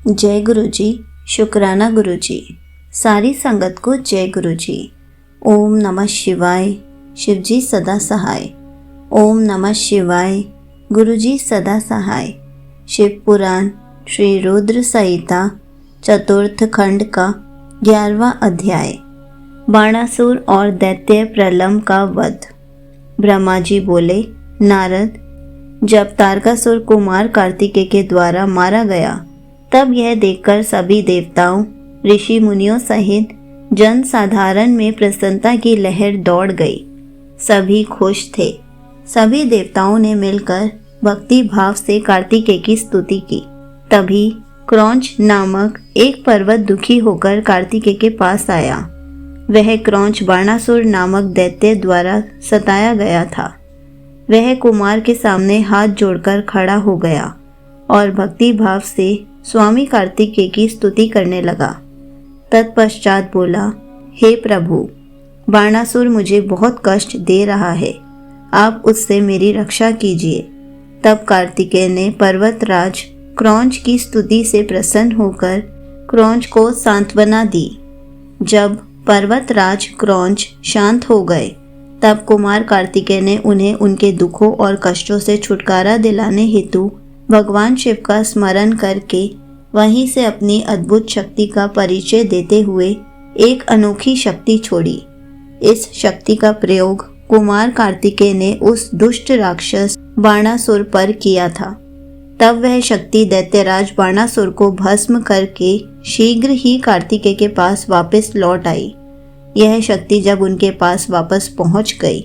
जय गुरु जी, शुक्राना गुरु जी। सारी संगत को जय गुरु जी। ओम नमः शिवाय, शिव जी सदा सहाय। ओम नमः शिवाय, गुरु जी सदा सहाय। शिव पुराण श्री रुद्र संहिता चतुर्थ खंड का 11वां अध्याय। बाणासुर और दैत्य प्रलंब का वध। ब्रह्मा जी बोले, नारद, जब तारकासुर कुमार कार्तिकेय के द्वारा मारा गया तब यह देखकर सभी देवताओं, ऋषि मुनियों सहित जन साधारण में प्रसन्नता की लहर दौड़ गई। सभी खुश थे। सभी देवताओं ने मिलकर भक्ति भाव से कार्तिकेय की स्तुति की। तभी क्रौंच नामक एक पर्वत दुखी होकर कार्तिकेय के पास आया। वह क्रौंच बाणासुर नामक दैत्य द्वारा सताया गया था। वह कुमार के सामने हाथ जोड़कर खड़ा हो गया और भक्ति भाव से स्वामी कार्तिकेय की स्तुति करने लगा। तत्पश्चात बोला, हे प्रभु, बाणासुर मुझे बहुत कष्ट दे रहा है, आप उससे मेरी रक्षा कीजिए। तब कार्तिकेय ने पर्वतराज क्रौंच की स्तुति से प्रसन्न होकर क्रौंच को सांत्वना दी। जब पर्वतराज क्रौंच शांत हो गए तब कुमार कार्तिकेय ने उन्हें उनके दुखों और कष्टों से छुटकारा दिलाने हेतु भगवान शिव का स्मरण करके वहीं से अपनी अद्भुत शक्ति का परिचय देते हुए एक अनोखी शक्ति छोड़ी। इस शक्ति का प्रयोग कुमार कार्तिकेय ने उस दुष्ट राक्षस बाणासुर पर किया था। तब वह शक्ति दैत्यराज बाणासुर को भस्म करके शीघ्र ही कार्तिकेय के पास वापस लौट आई। यह शक्ति जब उनके पास वापस पहुंच गई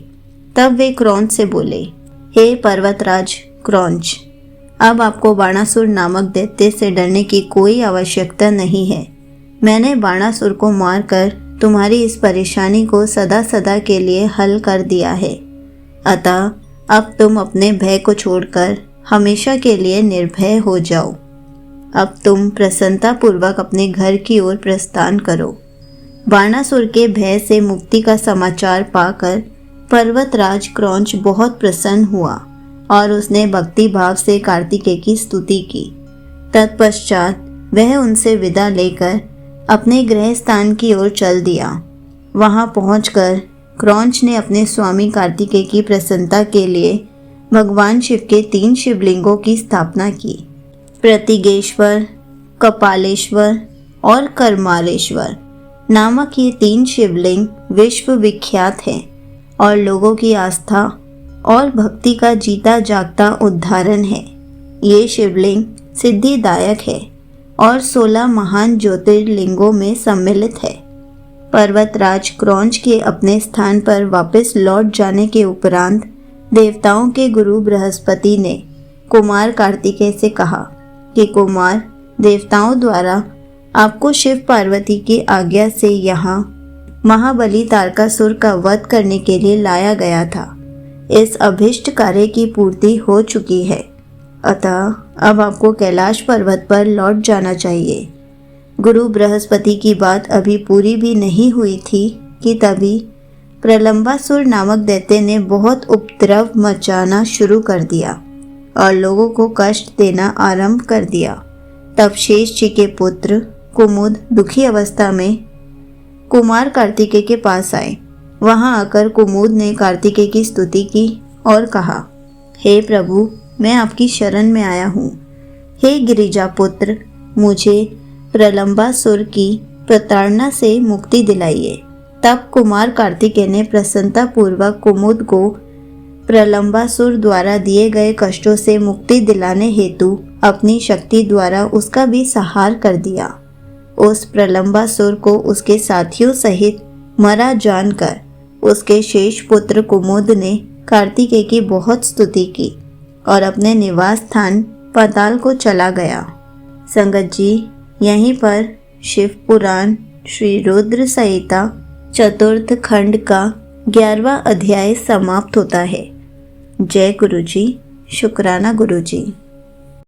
तब वे क्रौंच से बोले, हे पर्वतराज क्रौंच, अब आपको बाणासुर नामक दैत्य से डरने की कोई आवश्यकता नहीं है। मैंने बाणासुर को मारकर तुम्हारी इस परेशानी को सदा सदा के लिए हल कर दिया है। अतः अब तुम अपने भय को छोड़कर हमेशा के लिए निर्भय हो जाओ। अब तुम प्रसन्नता पूर्वक अपने घर की ओर प्रस्थान करो। बाणासुर के भय से मुक्ति का समाचार पाकर पर्वतराज क्रौंच बहुत प्रसन्न हुआ और उसने भक्ति भाव से कार्तिकेय की स्तुति की। तत्पश्चात वह उनसे विदा लेकर अपने गृह स्थान की ओर चल दिया। वहां पहुंचकर क्रौंच ने अपने स्वामी कार्तिकेय की प्रसन्नता के लिए भगवान शिव के 3 शिवलिंगों की स्थापना की। प्रतिगेश्वर, कपालेश्वर और कर्मालेश्वर नामक ये 3 शिवलिंग विश्व विख्यात हैं और लोगों की आस्था और भक्ति का जीता जागता उदाहरण है। ये शिवलिंग सिद्धिदायक है और 16 महान ज्योतिर्लिंगों में सम्मिलित है। पर्वतराज क्रौंच के अपने स्थान पर वापस लौट जाने के उपरांत देवताओं के गुरु बृहस्पति ने कुमार कार्तिकेय से कहा कि कुमार, देवताओं द्वारा आपको शिव पार्वती की आज्ञा से यहाँ महाबली तारकासुर का वध करने के लिए लाया गया था। इस अभिष्ट कार्य की पूर्ति हो चुकी है, अतः अब आपको कैलाश पर्वत पर लौट जाना चाहिए। गुरु बृहस्पति की बात अभी पूरी भी नहीं हुई थी कि तभी प्रलंबासुर नामक दैत्य ने बहुत उपद्रव मचाना शुरू कर दिया और लोगों को कष्ट देना आरंभ कर दिया। तब शेष जी के पुत्र कुमुद दुखी अवस्था में कुमार कार्तिकेय के पास आए। वहां आकर कुमुद ने कार्तिकेय की स्तुति की और कहा, हे प्रभु, मैं आपकी शरण में आया हूँ। हे गिरिजा पुत्र, मुझे प्रलंबासुर की प्रताड़ना से मुक्ति दिलाइए। तब कुमार कार्तिकेय ने प्रसन्नता पूर्वक कुमुद को प्रलंबासुर द्वारा दिए गए कष्टों से मुक्ति दिलाने हेतु अपनी शक्ति द्वारा उसका भी संहार कर दिया। उस प्रलंबासुर को उसके साथियों सहित मरा जानकर उसके शेष पुत्र कुमुद ने कार्तिकेय की बहुत स्तुति की और अपने निवास स्थान पाताल को चला गया। संगत जी, यहीं पर शिव पुराण श्री रुद्र संहिता चतुर्थ खंड का 11वां अध्याय समाप्त होता है। जय गुरु जी, शुक्राना गुरु जी।